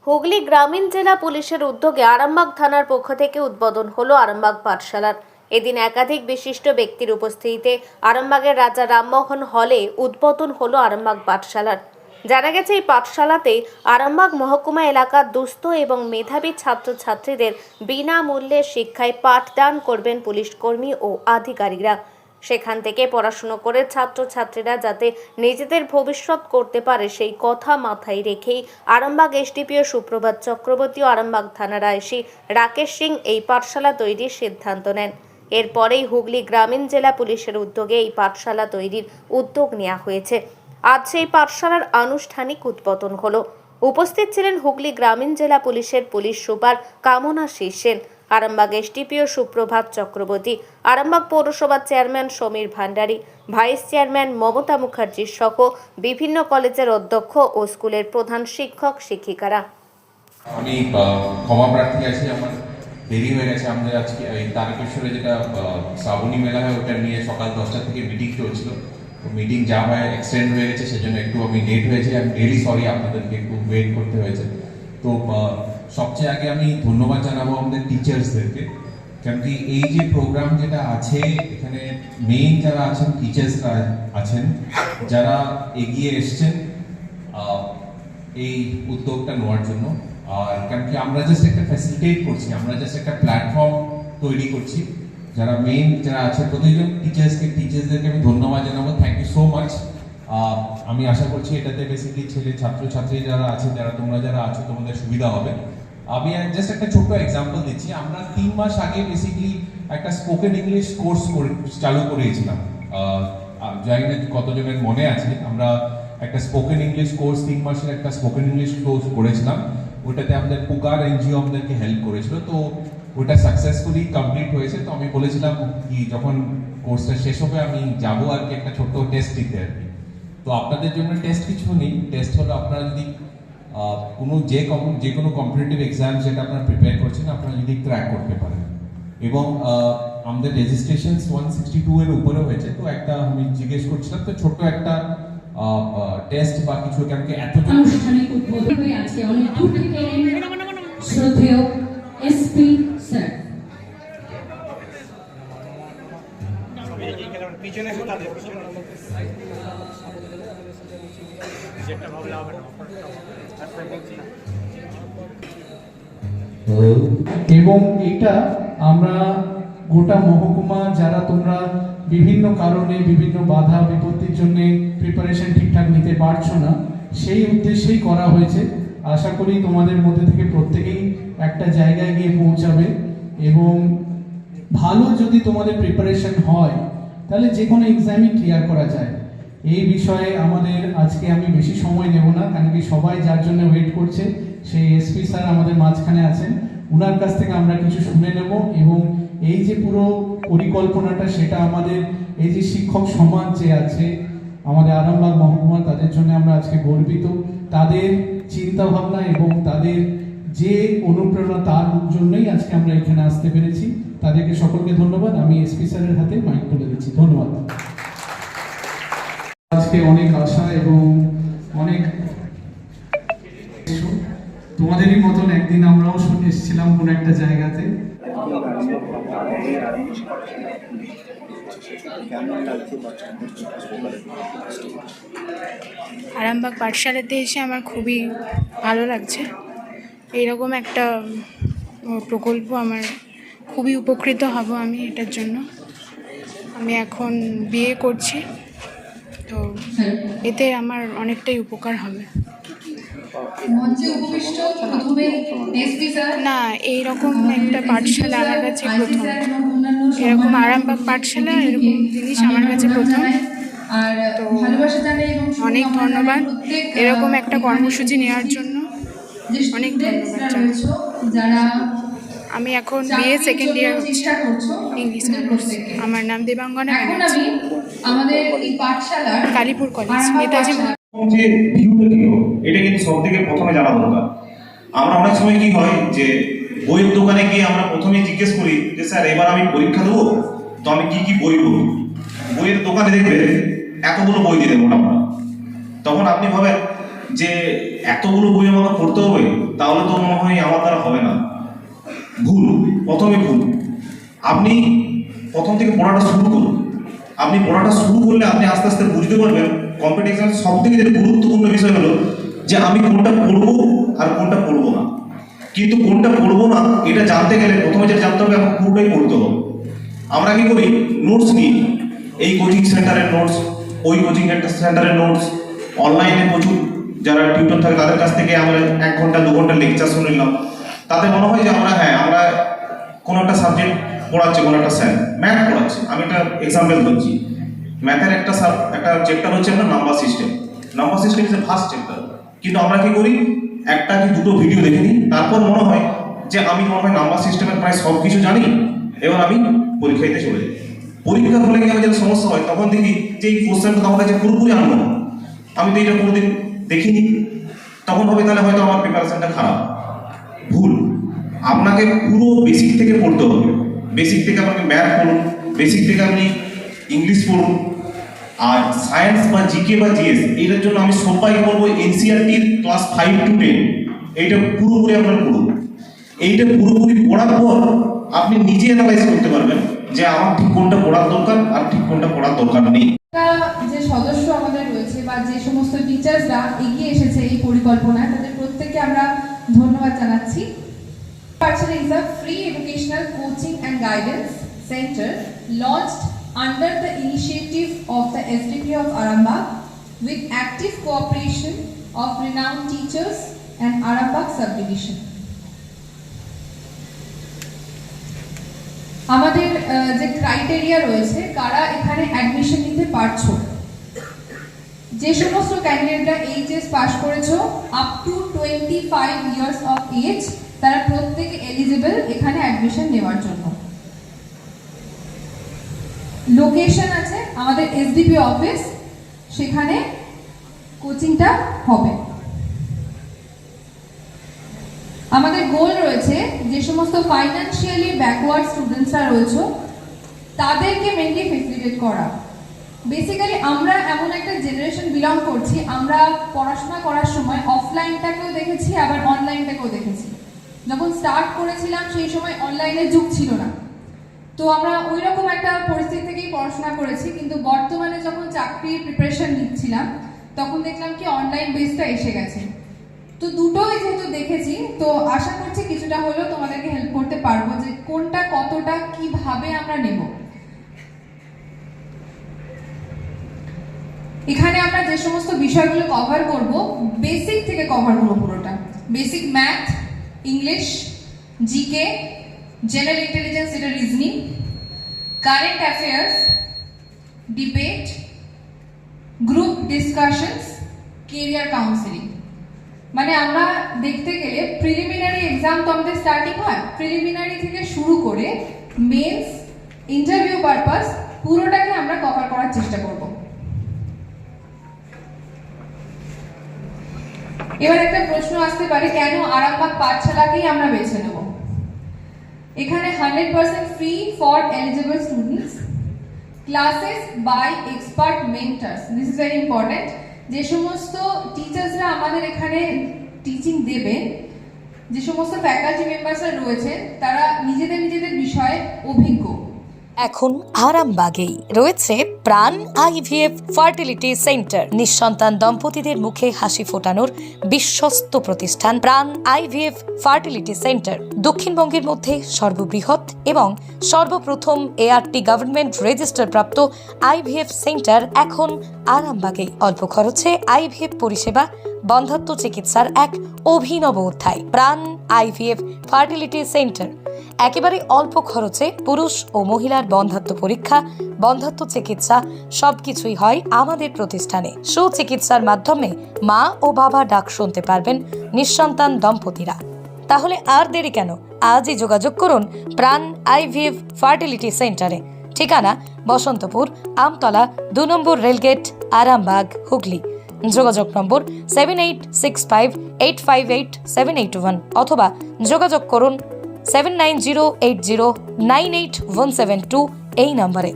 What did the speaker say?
হুগলি গ্রামীণ জেলা পুলিশের উদ্যোগে আরামবাগ থানার পক্ষ থেকে উদ্বোধন হলো আরামবাগ পাঠশালার। এদিন একাধিক বিশিষ্ট ব্যক্তির উপস্থিতিতে আরামবাগের রাজা রামমোহন হলে উদ্বোধন হলো আরামবাগ পাঠশালার। জানা গেছে এই পাঠশালাতে আরামবাগ মহকুমা এলাকার দুস্থ এবং মেধাবী ছাত্রছাত্রীদের বিনামূল্যে শিক্ষায় পাঠদান করবেন পুলিশ কর্মী ও আধিকারিকরা। সেখান থেকে পড়াশুনো করে ছাত্রছাত্রীরা যাতে নিজেদের ভবিষ্যৎ করতে পারে সেই কথা মাথায় রেখেই আরামবাগ এসডিপিও সুপ্রভাত চক্রবর্তী ও আরামবাগ থানার আইসি রাকেশ সিং এই পাঠশালা তৈরির সিদ্ধান্ত নেন। এরপরেই হুগলি গ্রামীণ জেলা পুলিশের উদ্যোগে এই পাঠশালা তৈরির উদ্যোগ নেওয়া হয়েছে। আজ সেই পাঠশালার আনুষ্ঠানিক উদ্বোধন হলো। উপস্থিত ছিলেন হুগলি গ্রামীণ জেলা পুলিশের পুলিশ সুপার কামনা সেন, আরামবাগ এসডিপিও সুপ্রভাত চক্রবর্তী, আরামবাগ পৌরসভার chairman Samir Bhandari, vice chairman Mamata Mukherjee সহ বিভিন্ন কলেজের অধ্যক্ষ ও স্কুলের প্রধান শিক্ষক শিক্ষিকারা। আমি ক্ষমা প্রার্থী আছি, আমার দেরি হয়ে গেছে। আমাদের আজকে এই তারকেশ্বরে যেটা শ্রাবণী মেলা হয় ওটা নিয়ে সকাল 10টা থেকে মিটিং চলছিল। তো মিটিং যা হয় এক্সটেন্ড হয়ে গেছে, সেজন্য একটু আমি লেট হয়েছে। আমি রিয়েলি সরি, আপনাদেরকে একটু ওয়েট করতে হয়েছে। তো সবচেয়ে আগে আমি ধন্যবাদ জানাবো আমাদের টিচার্সদেরকে, কারণ কি এই যে প্রোগ্রাম যেটা আছে এখানে মেইন যারা আছেন টিচার্সরা আছেন, যারা এগিয়ে এসছেন এই উদ্যোগটা নেওয়ার জন্য। আর কারণ কি আমরা জাস্ট একটা ফ্যাসিলিটেট করছি, আমরা জাস্ট একটা প্ল্যাটফর্ম তৈরি করছি। যারা মেইন যারা আছে প্রতিজন টিচার্সদেরকে আমি ধন্যবাদ জানাবো। Thank you so much. আমি আশা করছি এটাতে বেসিক্যালি ছাত্রছাত্রী যারা আছে, তোমরা যারা আছো, তোমাদের সুবিধা হবে। আমি জাস্ট একটা ছোট্ট এক্সাম্পল দিচ্ছি। আমরা 3 মাস আগে বেসিক্যালি একটা স্পোকেন ইংলিশ কোর্স চালু করেছিলাম। জানি না কতজনের মনে আছে, আমরা একটা স্পোকেন ইংলিশ কোর্স 3 মাসের একটা স্পোকেন ইংলিশ কোর্স করেছিলাম। ওটাতে আমাদের পুকার এনজিও আমাদেরকে হেল্প করেছিল। তো ওটা সাকসেসফুলি কমপ্লিট হয়েছে। তো আমি বলেছিলাম কি যখন কোর্সটা শেষ হবে আমি যাবো আর কি একটা ছোট্ট টেস্ট দিতে আর কি। তো আপনাদের জন্য টেস্ট কিছু নেই, টেস্ট হলো আপনারা যদি যে কোনো কম্পিটিটিভ এক্সাম যেটা আপনারা প্রিপেয়ার করছেন আপনারা যদি ক্র্যাক করতে পারেন। এবং আমাদের রেজিস্ট্রেশন 162 এর উপরে হয়েছে। তো একটা আমি জিজ্ঞেস করছিলাম, তো ছোট্ট একটা টেস্ট বা কিছু কেমন এতজন আনুষ্ঠানিক উদ্বোধন হয়ে আজকে অনেক দূর থেকে শ্রদ্ধেয় এসপি স্যার। এবং এটা আমরা গোটা মহকুমা যারা তোমরা বিভিন্ন কারণে বিভিন্ন বাধা বিপত্তির জন্য প্রিপারেশন ঠিকঠাক নিতে পারছো না, সেই উদ্দেশ্যেই করা হয়েছে। আশা করি তোমাদের মধ্যে থেকে প্রত্যেকেই একটা জায়গায় গিয়ে পৌঁছাবে এবং ভালো যদি তোমাদের প্রিপারেশন হয় তাহলে যে কোনো এক্সামই ক্লিয়ার করা যায়। এই বিষয়ে আমাদের আজকে আমি বেশি সময় নেব না, কারণ কি সবাই যার জন্য ওয়েট করছে সেই এসপি স্যার আমাদের মাঝখানে আছেন। ওনার কাছ থেকে আমরা কিছু শুনে নেব এবং এই যে পুরো পরিকল্পনাটা সেটা আমাদের এই যে শিক্ষক সমাজ যে আছে আমাদের আরামবাগ মহকুমা, তাদের জন্য আমরা আজকে গর্বিত। তাদের চিন্তা ভাবনা এবং তাদের যে অনুপ্রেরণা তার জন্যই আজকে আমরা এখানে আসতে পেরেছি। তাদেরকে সকলকে ধন্যবাদ। আমি এসপি স্যারের হাতে মাইক তুলে দিচ্ছি। ধন্যবাদ। আজকে অনেক আশা এবং অনেক তোমাদেরই মতন একদিন আমরাও এসেছিলাম কোন একটা জায়গাতে। আরামবাগ পাঠশালাতে এসে আমার খুবই ভালো লাগছে। এইরকম একটা প্রকল্প আমার খুবই উপকৃত হব আমি এটার জন্য। আমি এখন বিএ করছি, তো এতে আমার অনেকটাই উপকার হবে। না, এইরকম একটা পাঠশালা আমার কাছে প্রথম। এরকম আরামবাগ পাঠশালা এরকম জিনিস আমার কাছে প্রথম। তো অনেক ধন্যবাদ এরকম একটা কর্মসূচি নেওয়ার জন্য। অনেক ধন্যবাদ। আমি এখন বিএ সেকেন্ড ইয়ার হচ্ছে, ইংলিশ অনার্স। আমার নাম দেবাঙ্গনা ব্যানার্জি, কালীপুর কলেজ, নেতাজি। যে ভিউটা কি হবে এটা কিন্তু সব থেকে প্রথমে জানা দরকার। আমরা অনেক সময় কি হয় যে বইয়ের দোকানে গিয়ে আমরা প্রথমে জিজ্ঞেস করি যে স্যার এবার আমি পরীক্ষা দেবো, তো আমি কি বই পড়ব। বইয়ের দোকানে দেখবে এতগুলো বই দিয়ে দেবো আমরা। তখন আপনি ভাবেন যে এতগুলো বই আমাকে পড়তে হবে, তাহলে তো মনে হয় আমার দ্বারা হবে না। ভুল, প্রথমে ভুল। আপনি প্রথম থেকে পড়াটা শুরু করুন। আপনি পড়াটা শুরু করলে আপনি আস্তে আস্তে বুঝতে পারবেন। কম্পিটিশন সব থেকে যেটা গুরুত্বপূর্ণ বিষয় হলো যে আমি কোনটা পড়বো আর কোনটা পড়বো না। কিন্তু কোনটা পড়বো না এটা জানতে গেলে প্রথমে যেটা জানতে হবে এখন পুরোটাই পড়তে হবে। আমরা কি করি, নোটস নিই, এই কোচিং সেন্টারের নোটস, ওই কোচিং সেন্টারের নোটস, অনলাইনে প্রচুর যারা টিউটর থাকে তাদের কাছ থেকে আমরা 1 ঘন্টা 2 ঘন্টা লেকচার শুনে নিলাম। তাতে মনে হয় যে আমরা কোনো একটা সাবজেক্ট পড়াচ্ছে, কোনো একটা স্যার ম্যাথ পড়াচ্ছে, আমি একটা এক্সাম্পল দিচ্ছি। ম্যাথের একটা চ্যাপ্টার হচ্ছে একটা number system. Number system is a first chapter. কিন্তু আমরা কি করি, একটা কি দুটো ভিডিও দেখে নিই, তারপর মনে হয় যে আমি মনে হয় নাম্বার সিস্টেমের প্রায় সব কিছু জানি, এবার আমি পরীক্ষা দিতে চলে যাই। পরীক্ষার হলে গিয়ে আমার যেটা সমস্যা হয়, তখন দেখি যে এই কোশ্চেনটা আমার কাছে পুরোপুরি আনবো না, আমি তো এটা কোনোদিন দেখিনি, তখন হবে তাহলে হয়তো আমার প্রিপারেশনটা খারাপ। ভুল। আপনাকে পুরো বেসিক থেকে পড়তে হবে। বেসিক থেকে আপনাকে ম্যাথ পড়ুন, বেসিক থেকে আপনি ইংলিশ পড়ুন, আর সায়েন্স বা জিকে বা জিএস এটার জন্য আমি সবাই বলবো এনসিইআরটির ক্লাস 5 to 10 এইটা পুরোপুরি আপনারা পড়ুন। এইটা পুরোপুরি পড়ার পর আপনি নিজে অ্যানালাইজ করতে পারবেন যে আমার ঠিক কোনটা পড়ার দরকার আর ঠিক কোনটা পড়ার দরকার নেই। যে সদস্য আমাদের রয়েছে বা যে সমস্ত টিচার্সরা এগিয়ে এসেছে এই পরিকল্পনায়, তাদের প্রত্যেককে আমরা ধন্যবাদ জানাচ্ছি। Pathshala is a free educational coaching and guidance center launched under the initiative of the SDP of Arambagh with active cooperation of renowned teachers and Arambagh subdivision. আমাদের যে ক্রাইটেরিয়া রয়েছে কারা এখানে অ্যাডমিশন নিতে পারছো, যে সমস্ত ক্যান্ডিডেটরা এইচএস পাস করেছো up to 25 years of age, তারা প্রত্যেকে এলিজিবল এখানে অ্যাডমিশন নেওয়ার জন্য। লোকেশন আছে আমাদের এসডিপি অফিস, সেখানে কোচিংটা হবে। আমাদের গোল রয়েছে যে সমস্ত ফাইন্যান্সিয়ালি ব্যাকওয়ার্ড স্টুডেন্টসরা রয়েছে তাদেরকে মেনলি ফেসিলিটেট করা। বেসিক্যালি আমরা এমন একটা জেনারেশন বিলং করছি, আমরা পড়াশোনা করার সময় অফলাইনটাকেও দেখেছি আবার অনলাইনটাকেও দেখেছি। যখন স্টার্ট করেছিলাম সেই সময় অনলাইনের যুগ ছিল না, তো আমরা ওই রকম একটা পরিস্থিতি থেকেই পড়াশোনা করেছি। কিন্তু বর্তমানে যখন চাকরির প্রিপারেশন নিচ্ছিলাম তখন দেখলাম কি অনলাইন বেসটা এসে গেছে। তো দুটোই যেহেতু দেখেছি, তো আশা করছি কিছুটা হলেও তোমাদেরকে হেল্প করতে পারবো যে কোনটা কতটা কিভাবে আমরা নেব। এখানে আমরা যে সমস্ত বিষয়গুলো কভার করব, বেসিক থেকে কভার করব পুরোটা। Basic math, English, GK, general intelligence যেটা reasoning, current affairs, debate, group discussions, career counselling. মানে আমরা দেখতে গেলে প্রিলিমিনারি এক্সাম তো আমাদের স্টার্টিং হয়, প্রিলিমিনারি থেকে শুরু করে মেন্স, ইন্টারভিউ পারপাস পুরোটাকে আমরা কভার করার চেষ্টা করব। এবার একটা প্রশ্ন আসতে পারে, কেন আরামবাগ পাঠশালাকেই আমরা বেছে নেব? এখানে 100% free for eligible students, classes by expert mentors. This is very important. যে সমস্ত টিচার্সরা আমাদের এখানে টিচিং দেবে, যে সমস্ত ফ্যাকাল্টি মেম্বার্সরা রয়েছে তারা নিজেদের বিষয়ে অভিজ্ঞ। এখন আরামবাগেই রয়েছে প্রাণ আইভিএফ ফার্টিলিটি সেন্টার। নিঃসন্তান দম্পতিদের মুখে হাসি ফোটানোর বিশ্বস্ত প্রতিষ্ঠান প্রাণ আইভিএফ ফার্টিলিটি সেন্টার দক্ষিণবঙ্গের মধ্যে সর্ববৃহৎ এবং সর্বপ্রথম এআরটি গভর্নমেন্ট রেজিস্টার প্রাপ্ত আইভিএফ সেন্টার এখন আরামবাগেই। অল্প খরচে আইভিএফ পরিষেবা, বন্ধ্যাত্ব চিকিৎসার এক অভিনব অধ্যায়। প্রাণ আইভিএফ ফার্টিলিটি সেন্টার একেবারে অল্প খরচে পুরুষ ও মহিলার বন্ধ্যাত্ব পরীক্ষা, বন্ধ্যাত্ব চিকিৎসা সবকিছুই হয় আমাদের প্রতিষ্ঠানে। সুচিকিৎসার মাধ্যমে মা ও বাবা ডাক শুনতে পারবেন নিঃসন্তান দম্পতিরা। তাহলে আর দেরি কেন, আজই যোগাযোগ করুন প্রাণ আইভিএফ ফার্টিলিটি সেন্টারে। ঠিকানা বসন্তপুর, আমতলা, 2 নম্বর রেলগেট, আরামবাগ, হুগলি। যোগাযোগ নম্বর 7865858781 অথবা যোগাযোগ করুন 7908098172 এই নম্বরে।